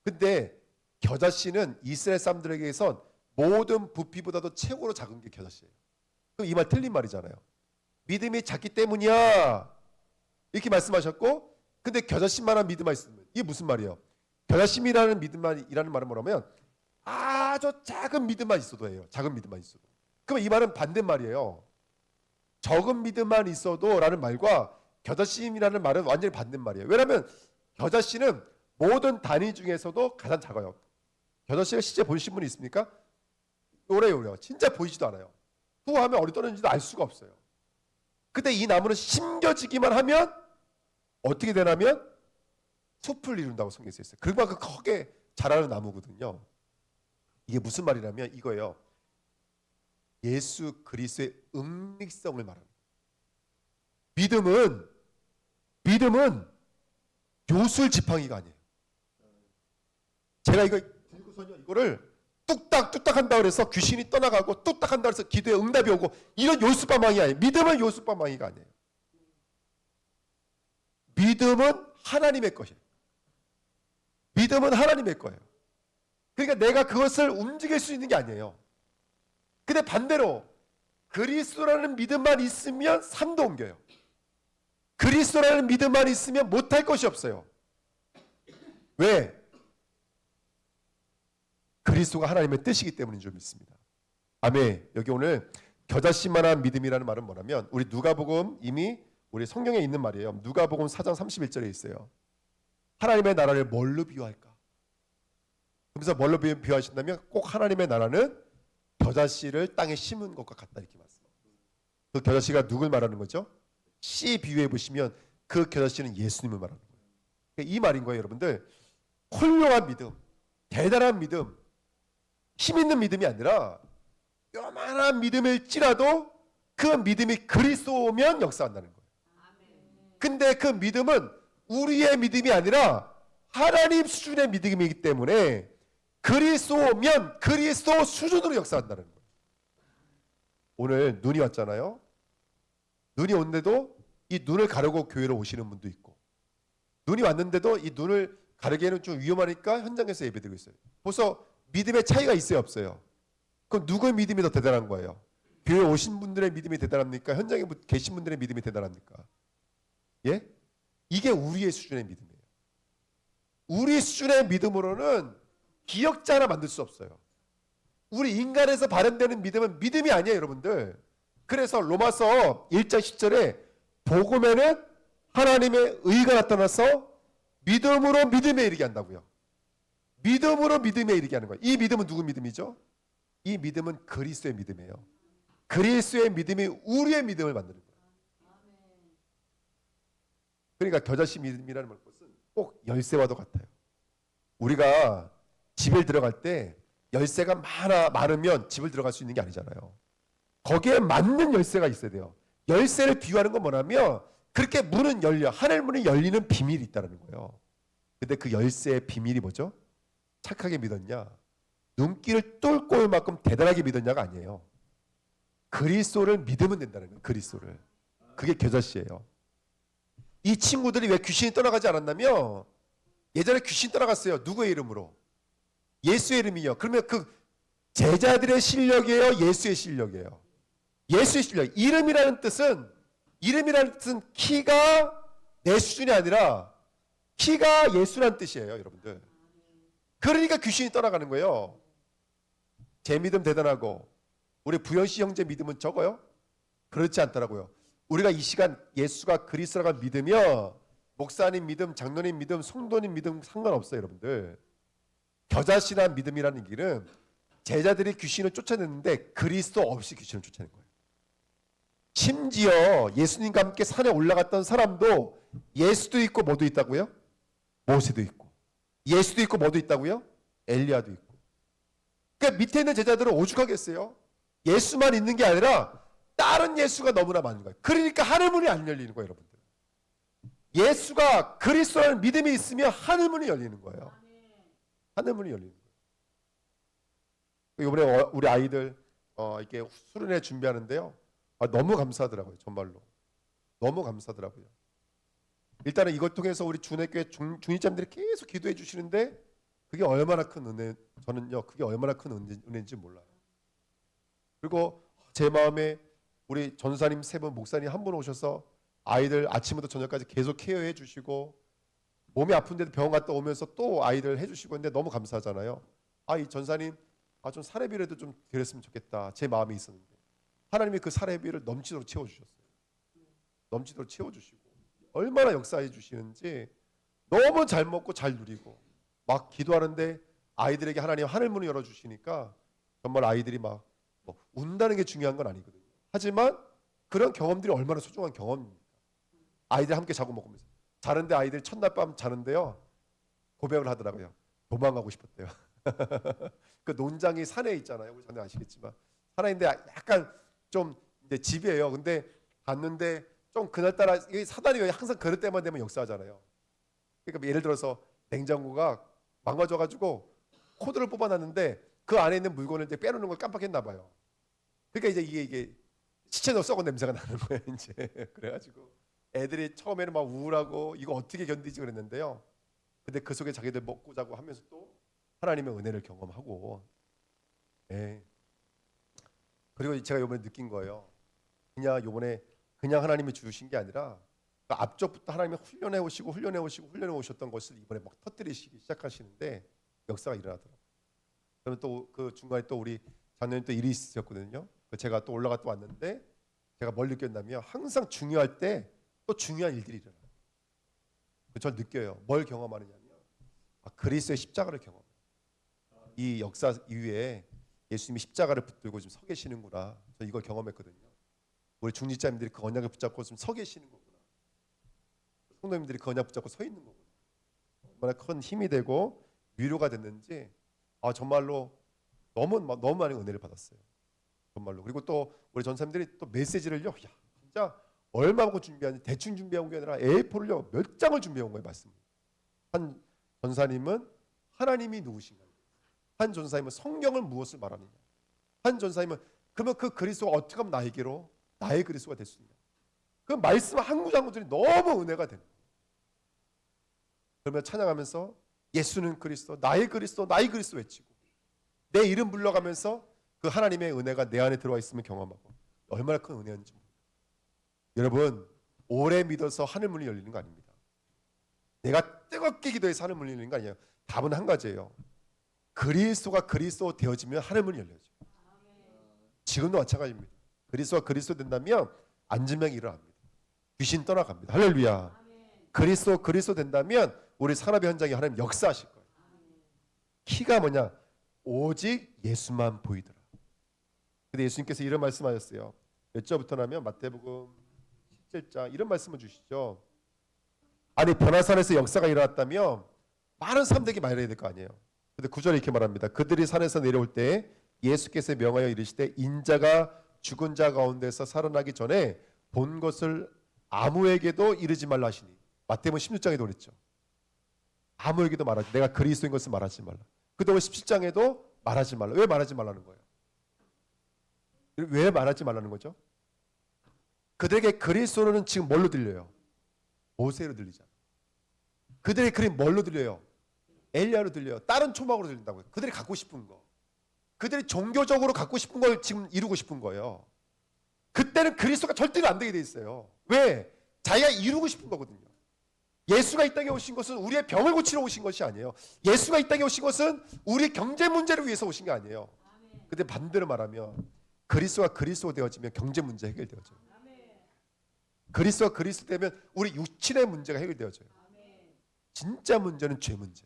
근데 겨자씨는 이스라엘 사람들에게선 모든 부피보다도 최고로 작은 게 겨자씨예요. 그럼 이 말 틀린 말이잖아요. 믿음이 작기 때문이야 이렇게 말씀하셨고, 근데 겨자씨만한 믿음만 있으면 이게 무슨 말이에요? 겨자씨라는 믿음만이라는 말은 뭐냐면 아주 작은 믿음만 있어도 해요. 작은 믿음만 있어도. 그럼 이 말은 반대말이에요. 적은 믿음만 있어도 라는 말과 겨자씨라는 말은 완전히 반대말이에요. 왜냐하면 겨자씨는 모든 단위 중에서도 가장 작아요. 겨자씨가 실제 보신 분이 있습니까? 요래요. 진짜 보이지도 않아요. 후하면 어디 떨어지는지도 알 수가 없어요. 근데 이 나무는 심겨지기만 하면 어떻게 되냐면 숲을 이룬다고 성경에 써 있어요. 그만큼 크게 자라는 나무거든요. 이게 무슨 말이냐면 이거예요. 예수 그리스도의 음릭성을 말합니다. 믿음은 요술 지팡이가 아니에요. 제가 이거 들고서요 이거를 뚝딱 한다 그래서 귀신이 떠나가고 뚝딱 한다 그래서 기도에 응답이 오고 이런 요술방망이 아니에요. 믿음은 요술방망이가 아니에요. 믿음은 하나님의 것이에요. 믿음은 하나님의 거예요. 그러니까 내가 그것을 움직일 수 있는 게 아니에요. 근데 반대로 그리스도라는 믿음만 있으면 산도 옮겨요. 그리스도라는 믿음만 있으면 못할 것이 없어요. 왜? 그리스도가 하나님의 뜻이기 때문인 줄 믿습니다. 아멘. 여기 오늘 겨자씨만한 믿음이라는 말은 뭐냐면 우리 누가복음 이미 우리 성경에 있는 말이에요. 누가복음 4장 31절에 있어요. 하나님의 나라를 뭘로 비유할까? 그래서 뭘로 비유하신다면 꼭 하나님의 나라는 겨자씨를 땅에 심은 것과 같다 이렇게 말씀합니다. 그 겨자씨가 누굴 말하는 거죠? 씨 비유해 보시면 그 겨자씨는 예수님을 말하는 거예요. 그러니까 이 말인 거예요, 여러분들. 훌륭한 믿음, 대단한 믿음, 힘 있는 믿음이 아니라 요만한 믿음일지라도 그 믿음이 그리스도면 역사한다는 거예요. 근데 그 믿음은 우리의 믿음이 아니라 하나님 수준의 믿음이기 때문에 그리스도면 그리스도 수준으로 역사한다는 거예요. 오늘 눈이 왔잖아요. 눈이 온데도 이 눈을 가르고 교회로 오시는 분도 있고, 눈이 왔는데도 이 눈을 가르기에는 좀 위험하니까 현장에서 예배드리고 있어요. 벌써 믿음의 차이가 있어요, 없어요? 그럼 누구의 믿음이 더 대단한 거예요? 교회 오신 분들의 믿음이 대단합니까? 현장에 계신 분들의 믿음이 대단합니까? 예? 이게 우리의 수준의 믿음이에요. 우리 수준의 믿음으로는 기억자 하나 만들 수 없어요. 우리 인간에서 발현되는 믿음은 믿음이 아니에요, 여러분들. 그래서 로마서 1장 10절에 복음에는 하나님의 의가 나타나서 믿음으로 믿음에 이르게 한다고요. 믿음으로 믿음에 이르게 하는 거예요. 이 믿음은 누구 믿음이죠? 이 믿음은 그리스도의 믿음이에요. 그리스도의 믿음이 우리의 믿음을 만드는 거예요. 그러니까 겨자씨 믿음이라는 것은 꼭 열쇠와도 같아요. 우리가 집에 들어갈 때 열쇠가 많으면 집을 들어갈 수 있는 게 아니잖아요. 거기에 맞는 열쇠가 있어야 돼요. 열쇠를 비유하는 건 뭐냐면 그렇게 문은 열려, 하늘 문이 열리는 비밀이 있다는 거예요. 근데 그 열쇠의 비밀이 뭐죠? 착하게 믿었냐, 눈길을 뚫고 올 만큼 대단하게 믿었냐가 아니에요. 그리스도를 믿으면 된다는 거예요. 그리스도를. 그게 겨자씨예요. 이 친구들이 왜 귀신이 떠나가지 않았냐면 예전에 귀신 떠나갔어요. 누구의 이름으로? 예수의 이름이요. 그러면 그 제자들의 실력이에요? 예수의 실력이에요? 예수의 실력. 이름이라는 뜻은 키가 내 수준이 아니라 키가 예수라는 뜻이에요, 여러분들. 그러니까 귀신이 떠나가는 거예요. 제 믿음 대단하고 우리 부연씨 형제 믿음은 적어요? 그렇지 않더라고요. 우리가 이 시간 예수가 그리스도라고 믿으면 목사님 믿음, 장로님 믿음, 성도님 믿음 상관없어요, 여러분들. 겨자씨란 믿음이라는 길은 제자들이 귀신을 쫓아냈는데 그리스도 없이 귀신을 쫓아낸 거예요. 심지어 예수님과 함께 산에 올라갔던 사람도 예수도 있고 뭐도 있다고요? 모세도 있고. 예수도 있고 뭐도 있다고요? 엘리야도 있고. 그러니까 밑에 있는 제자들은 오죽하겠어요? 예수만 있는 게 아니라 다른 예수가 너무나 많은 거예요. 그러니까 하늘문이 안 열리는 거예요, 여러분들. 예수가 그리스도라는 믿음이 있으면 하늘문이 열리는 거예요. 하늘문이 열리는 거예요. 이번에 우리 아이들 이렇게 수련회 준비하는데요. 너무 감사하더라고요. 정말로. 너무 감사하더라고요. 일단은 이걸 통해서 우리 주내교회 중직자님들이 계속 기도해 주시는데 그게 얼마나 큰 은혜, 저는요 그게 얼마나 큰 은혜인지 몰라요. 그리고 제 마음에 우리 전사님 세 분, 목사님 한 분 오셔서 아이들 아침부터 저녁까지 계속 케어해 주시고 몸이 아픈데도 병원 갔다 오면서 또 아이들 해주시고 했는데 너무 감사하잖아요. 이 전사님 좀 사례비라도 좀 드렸으면 좋겠다 제 마음이 있었는데 하나님이 그 사례비를 넘치도록 채워주셨어요. 넘치도록 채워주시고 얼마나 역사해 주시는지 너무 잘 먹고 잘 누리고 막 기도하는데 아이들에게 하나님 하늘문을 열어주시니까 정말 아이들이 막 운다는 게 중요한 건 아니거든요. 하지만 그런 경험들이 얼마나 소중한 경험입니까? 아이들 함께 자고 먹으면서 자는데 아이들 첫날 밤 자는데요 고백을 하더라고요. 도망가고 싶었대요. 그 논장이 산에 있잖아요. 우리 전에 아시겠지만 산에 있는데 약간 좀 이제 집이에요. 근데 갔는데 좀 그날따라 사단이 항상 그럴 때만 되면 역사하잖아요. 그러니까 예를 들어서 냉장고가 망가져가지고 코드를 뽑아놨는데 그 안에 있는 물건을 이제 빼놓는 걸 깜빡했나 봐요. 그러니까 이제 이게 시체도 썩은 냄새가 나는 거예요. 이제 그래가지고 애들이 처음에는 막 우울하고 이거 어떻게 견디지 그랬는데요. 근데 그 속에 자기들 먹고 자고 하면서 또 하나님의 은혜를 경험하고, 그리고 제가 이번에 느낀 거예요. 이번에 그냥 하나님이 주신 게 아니라 그 앞쪽부터 하나님이 훈련해 오셨던 것을 이번에 막 터뜨리시기 시작하시는데 역사가 일어나더라고요. 그러면 또 그 중간에 또 우리 작년에 또 일이 있었거든요. 제가 또 올라갔다 왔는데 제가 뭘 느꼈냐면 항상 중요할 때 또 중요한 일들이 일어나요. 저는 느껴요. 뭘 경험하느냐면 그리스도의 십자가를 경험해요. 이 역사 이후에 예수님이 십자가를 붙들고 지금 서 계시는구나. 저는 이걸 경험했거든요. 우리 중직자님들이 그 언약을 붙잡고 지금 서 계시는 거구나. 성도님들이 그 언약 붙잡고 서 있는 거구나. 얼마나 큰 힘이 되고 위로가 됐는지 정말로 너무 많은 은혜를 받았어요. 정말로. 그리고 또 우리 전사님들이 또 메시지를요. 진짜 얼마만큼 준비하는지 대충 준비한 게 아니라 A4를요 몇 장을 준비한 거예요. 말씀. 한 전사님은 하나님이 누구신가? 한 전사님은 성경을 무엇을 말하느냐? 한 전사님은 그러면 그 그리스도가 어떻게 하면 나에게로 나의 그리스도가 될 수 있냐? 그 말씀 한 구절 한 구절이 너무 은혜가 되는 거예요. 그러면 찬양하면서 예수는 그리스도, 나의 그리스도 외치고 내 이름 불러가면서 그 하나님의 은혜가 내 안에 들어와 있으면 경험하고 얼마나 큰 은혜인지 모릅니다. 여러분 오래 믿어서 하늘문이 열리는 거 아닙니다. 내가 뜨겁게 기도해서 하늘문이 열리는 거 아니에요. 답은 한 가지예요. 그리스도가 그리스도 되어지면 하늘문이 열려요. 지금도 마찬가지입니다. 그리스도가 그리스도 된다면 안진병이 일어납니다. 귀신 떠나갑니다. 할렐루야. 그리스도 된다면 우리 산업의 현장에 하나님 역사하실 거예요. 키가 뭐냐? 오직 예수만 보이더라. 근데 예수님께서 이런 말씀하셨어요. 몇 절부터냐면 마태복음 17장 이런 말씀을 주시죠. 아니 변화산에서 역사가 일어났다면 많은 사람들에게 말해야 될 거 아니에요. 근데 9절에 이렇게 말합니다. 그들이 산에서 내려올 때 예수께서 명하여 이르시되 인자가 죽은 자 가운데서 살아나기 전에 본 것을 아무에게도 이르지 말라 하시니. 마태복음 16장에도 그랬죠. 아무에게도 말하지. 내가 그리스도인 것을 말하지 말라. 그동안 17장에도 말하지 말라. 왜 말하지 말라는 거예요? 왜 말하지 말라는 거죠? 그들에게 그리스도는 지금 뭘로 들려요? 모세로 들리잖아요. 그들의 그림 뭘로 들려요? 엘리야로 들려요. 다른 초막으로 들린다고요. 그들이 갖고 싶은 거. 그들이 종교적으로 갖고 싶은 걸 지금 이루고 싶은 거예요. 그때는 그리스도가 절대로 안 되게 돼 있어요. 왜? 자기가 이루고 싶은 거거든요. 예수가 이 땅에 오신 것은 우리의 병을 고치러 오신 것이 아니에요. 예수가 이 땅에 오신 것은 우리의 경제 문제를 위해서 오신 게 아니에요. 근데 반대로 말하면 그리스도가 그리스도 되어지면 경제 문제 해결되어져요. 그리스도가 그리스도 되면 우리 육신의 문제가 해결되어져요. 진짜 문제는 죄 문제.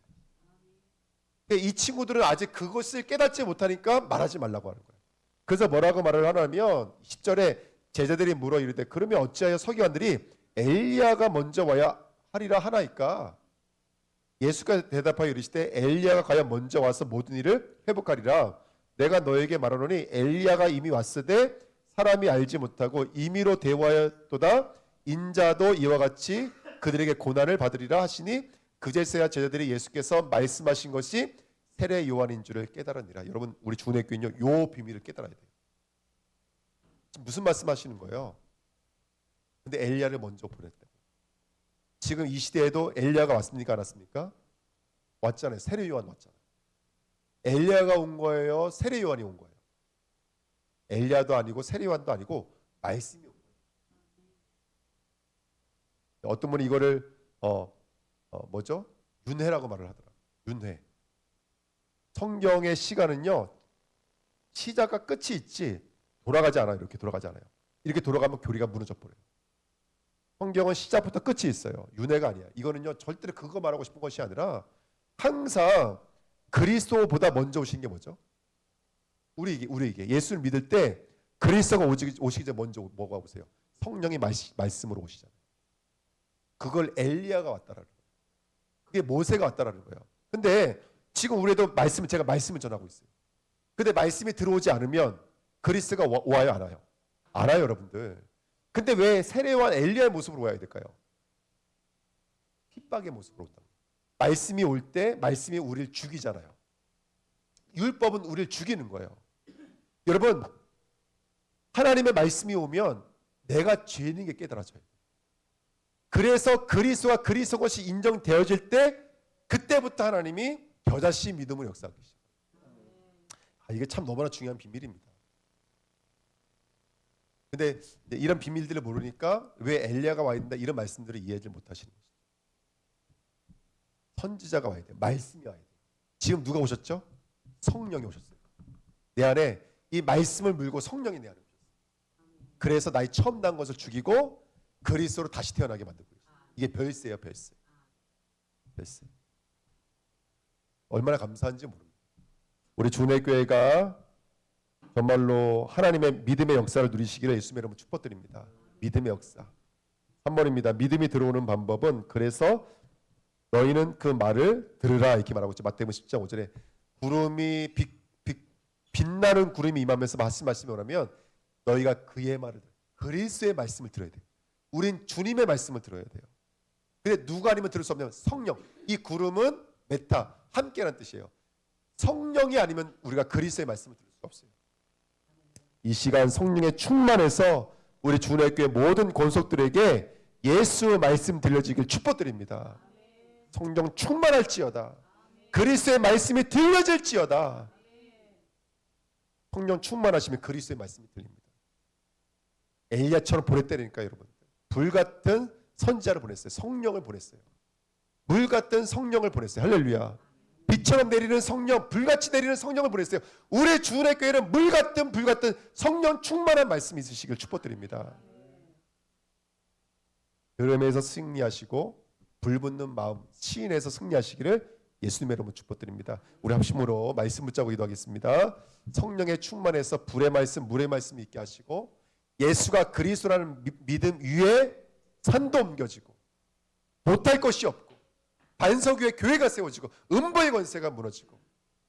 이 친구들은 아직 그것을 깨닫지 못하니까 말하지 말라고 하는 거예요. 그래서 뭐라고 말을 하냐면 10절에 제자들이 물어 이르되 그러면 어찌하여 서기관들이 엘리야가 먼저 와야 하리라 하나이까. 예수가 대답하여 이르시되 엘리야가 과연 먼저 와서 모든 일을 회복하리라. 내가 너에게 말하노니 엘리야가 이미 왔으되 사람이 알지 못하고 임의로 대화하였도다. 인자도 이와 같이 그들에게 고난을 받으리라 하시니 그제서야 제자들이 예수께서 말씀하신 것이 세례 요한인 줄을 깨달으니라. 여러분 우리 주내교인요 요 비밀을 깨달아야 돼요. 지금 무슨 말씀하시는 거예요? 근데 엘리야를 먼저 보냈다. 지금 이 시대에도 엘리야가 왔습니까? 안 왔습니까? 왔잖아요. 세례 요한 왔잖아요. 엘리야가 온 거예요? 세례 요한이 온 거예요? 엘리야도 아니고 세례 요한도 아니고 말씀이 온 거예요. 어떤 분이 이거를 뭐죠? 윤회라고 말을 하더라고요. 윤회. 성경의 시간은요 시작과 끝이 있지 돌아가지 않아요. 이렇게 돌아가지 않아요. 이렇게 돌아가면 교리가 무너져 버려요. 성경은 시작부터 끝이 있어요. 윤회가 아니야. 이거는요 절대로 그거 말하고 싶은 것이 아니라 항상 그리스도보다 먼저 오신 게 뭐죠? 우리에게 예수를 믿을 때 그리스도가 오시기 전에 먼저 뭐가 오세요? 성령의 말씀으로 오시잖아요. 그걸 엘리야가 왔다라는 거예요. 그게 모세가 왔다라는 거예요. 근데 지금 우리도 제가 말씀을 전하고 있어요. 근데 말씀이 들어오지 않으면 그리스도가 와요 안 와요? 안 와요 여러분들. 근데 왜 세례요한 엘리야의 모습으로 와야 될까요? 핍박의 모습으로 온다. 말씀이 올 때 말씀이 우리를 죽이잖아요. 율법은 우리를 죽이는 거예요. 여러분 하나님의 말씀이 오면 내가 죄인인 게 깨달아져요. 그래서 그리스도와 그리스도 것이 인정되어질 때 그때부터 하나님이 겨자씨 믿음을 역사하기 시작해요. 이게 참 너무나 중요한 비밀입니다. 근데 이런 비밀들을 모르니까 왜 엘리야가 와 있는다 이런 말씀들을 이해하지 못하시는 거죠. 선지자가 와야 돼요. 말씀이 와야 돼요. 지금 누가 오셨죠? 성령이 오셨어요. 내 안에 이 말씀을 물고 성령이 내 안에 오셨어요. 그래서 나의 처음 난 것을 죽이고 그리스도로 다시 태어나게 만들고 있어요. 이게 별세예요. 별세. 얼마나 감사한지 모릅니다. 우리 주내교회가 정말로 하나님의 믿음의 역사를 누리시기를 예수님의 이름으로 축복드립니다. 믿음의 역사. 3번입니다. 믿음이 들어오는 방법은 그래서 너희는 그 말을 들으라 이렇게 말하고 있죠. 마태복음 10장 5절에 구름이 빛나는 구름이 임하면서 말씀이 오라면 너희가 그의 말을 그리스도의 말씀을 들어야 돼요. 우린 주님의 말씀을 들어야 돼요. 근데 누가 아니면 들을 수 없냐면 성령. 이 구름은 메타 함께라는 뜻이에요. 성령이 아니면 우리가 그리스도의 말씀을 들을 수가 없어요. 이 시간 성령의 충만해서 우리 주내교회 모든 권속들에게 예수의 말씀 들려지길 축복드립니다. 성령 충만할지어다. 그리스도의 말씀이 들려질지어다. 성령 충만하시면 그리스도의 말씀이 들립니다. 엘리야처럼 보냈다니까 여러분. 불같은 선지자를 보냈어요. 성령을 보냈어요. 물같은 성령을 보냈어요. 할렐루야. 비처럼 내리는 성령, 불같이 내리는 성령을 보냈어요. 우리 주은혜 교회는 물같은 불같은 성령 충만한 말씀이 있으시길 축복드립니다. 여름에서 승리하시고 불붙는 마음 시인에서 승리하시기를 예수님의 이름으로 축복드립니다. 우리 합심으로 말씀 붙잡고 기도하겠습니다. 성령의 충만해서 불의 말씀, 물의 말씀이 있게 하시고 예수가 그리스도라는 믿음 위에 산도 옮겨지고 못할 것이 없고 반석 위에 교회가 세워지고 음보의 권세가 무너지고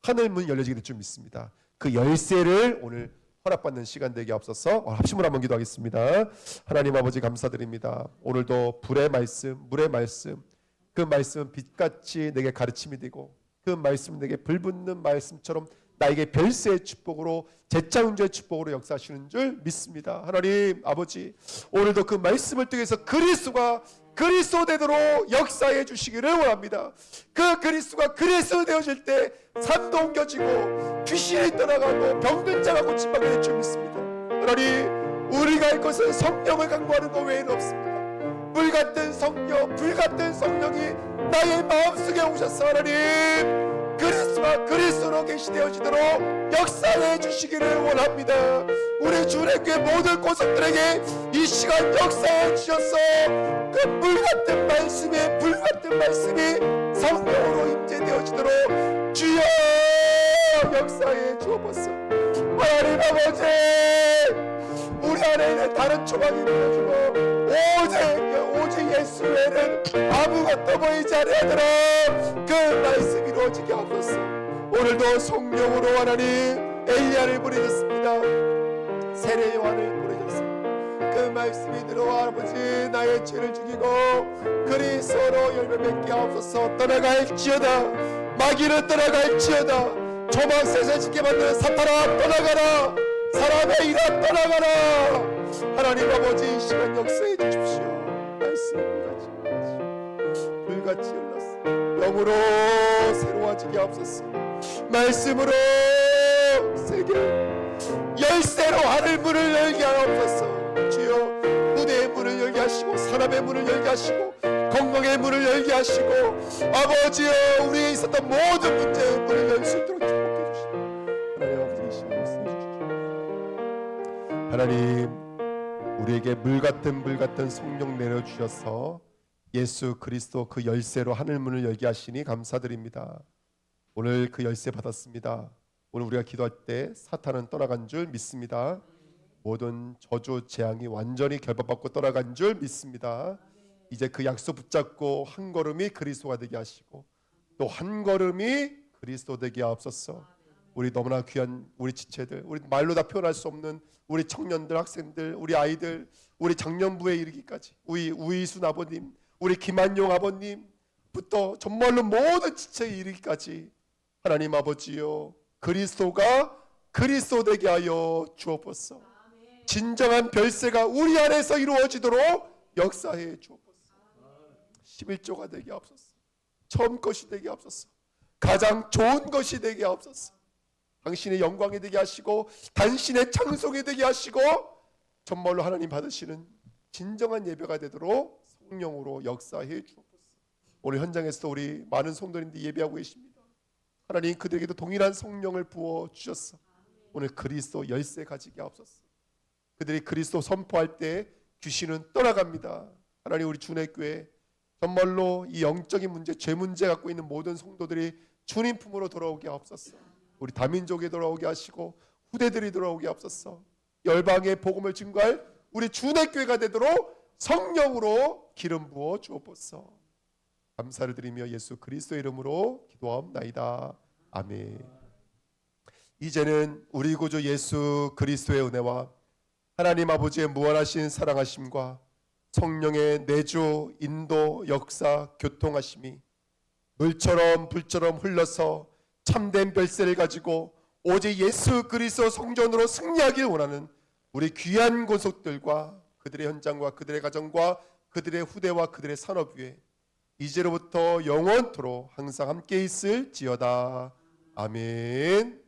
하늘 문 열려지게 될 줄 믿습니다. 그 열쇠를 오늘 허락받는 시간 되게 앞서서 합심으로 한번 기도하겠습니다. 하나님 아버지 감사드립니다. 오늘도 불의 말씀, 물의 말씀, 그 말씀은 빛같이 내게 가르침이 되고 그 말씀은 내게 불붙는 말씀처럼 나에게 별세의 축복으로 재창조의 축복으로 역사하시는 줄 믿습니다. 하나님 아버지, 오늘도 그 말씀을 통해서 그리스도가 그리스도 되도록 역사해 주시기를 원합니다. 그 그리스도가 그리스도 되어질 때 산도 옮겨지고 귀신이 떠나가고 병든 자가 고침받게 될 줄 믿습니다. 하나님, 우리가 할 것은 성령을 간구하는 것 외에는 없습니다. 불같은 성령, 불같은 성령이 나의 마음속에 오셔서 하나님 그리스도가 그리스도로 계시되어지도록 역사해 주시기를 원합니다. 우리 주님께 모든 고속들에게 이 시간 역사해 주셔서 그 불같은 말씀에 불같은 말씀이 성령으로 임재되어지도록 주여 역사해 주옵소서. 하나님 아버지, 우리 안에 있는 다른 초막이 무너지고 오직 예수 외에는 아무것도 보이지 않으더라 그 말씀이 이루어지게 하옵소서. 오늘도 성령으로 하나님 엘리야를 보내셨습니다. 세례 요한을 보내셨습니다. 그 말씀이 들어와 아버지 나의 죄를 죽이고 그리스도로 열매 맺게 하옵소서. 떠나갈지어다, 마귀는 떠나갈지어다, 조망세세 짓게 만드는 사탄아 떠나가라, 사람의 일아 떠나가라. 하나님 아버지, 이 시간 역사해 주십시오. 말씀이 불같이 흘렀어. 영으로 새로워지게 하옵소서. 말씀으로 세계 열쇠로 하늘 문을 열게 하옵소서. 주여, 무대의 문을 열게 하시고 사람의 문을 열게 하시고 건강의 문을 열게 하시고 아버지여, 우리에 있었던 모든 문제의 문을 열 수 있도록 축복해 주시고 하나님 아버지, 이 시간 역사해 주십시오. 하나님, 우리에게 물같은 성령 내려주셔서 예수 그리스도 그 열쇠로 하늘문을 열게 하시니 감사드립니다. 오늘 그 열쇠 받았습니다. 오늘 우리가 기도할 때 사탄은 떠나간 줄 믿습니다. 모든 저주 재앙이 완전히 결박받고 떠나간 줄 믿습니다. 이제 그 약속 붙잡고 한 걸음이 그리스도가 되게 하시고 또 한 걸음이 그리스도 되게 하옵소서. 우리 너무나 귀한 우리 지체들, 우리 말로 다 표현할 수 없는 우리 청년들, 학생들, 우리 아이들, 우리 장년부에 이르기까지 우리 우이순 아버님, 우리 김한용 아버님부터 정말로 모든 지체에 이르기까지 하나님 아버지요, 그리스도가 그리스도 되게 하여 주옵소서. 진정한 별세가 우리 안에서 이루어지도록 역사해 주옵소서. 11조가 되게 하옵소서. 처음 것이 되게 하옵소서. 가장 좋은 것이 되게 하옵소서. 당신의 영광이 되게 하시고 당신의 찬송이 되게 하시고 정말로 하나님 받으시는 진정한 예배가 되도록 성령으로 역사해 주옵소서. 오늘 현장에서도 우리 많은 성도님들이 예배하고 계십니다. 하나님, 그들에게도 동일한 성령을 부어 주셨어. 오늘 그리스도 열쇠 가지게 하옵소서. 그들이 그리스도 선포할 때 귀신은 떠나갑니다. 하나님, 우리 주내교회 정말로 이 영적인 문제, 죄 문제 갖고 있는 모든 성도들이 주님 품으로 돌아오게 하옵소서. 우리 다민족에 돌아오게 하시고 후대들이 돌아오게 하옵소서. 열방의 복음을 증거할 우리 주내교회가 되도록 성령으로 기름 부어 주옵소서. 감사를 드리며 예수 그리스도의 이름으로 기도하옵나이다. 아멘. 이제는 우리 구주 예수 그리스도의 은혜와 하나님 아버지의 무한하신 사랑하심과 성령의 내주, 인도, 역사, 교통하심이 물처럼 불처럼 흘러서 참된 별세를 가지고 오직 예수 그리스도 성전으로 승리하길 원하는 우리 귀한 권속들과 그들의 현장과 그들의 가정과 그들의 후대와 그들의 산업 위에 이제로부터 영원토록 항상 함께 있을지어다. 아멘.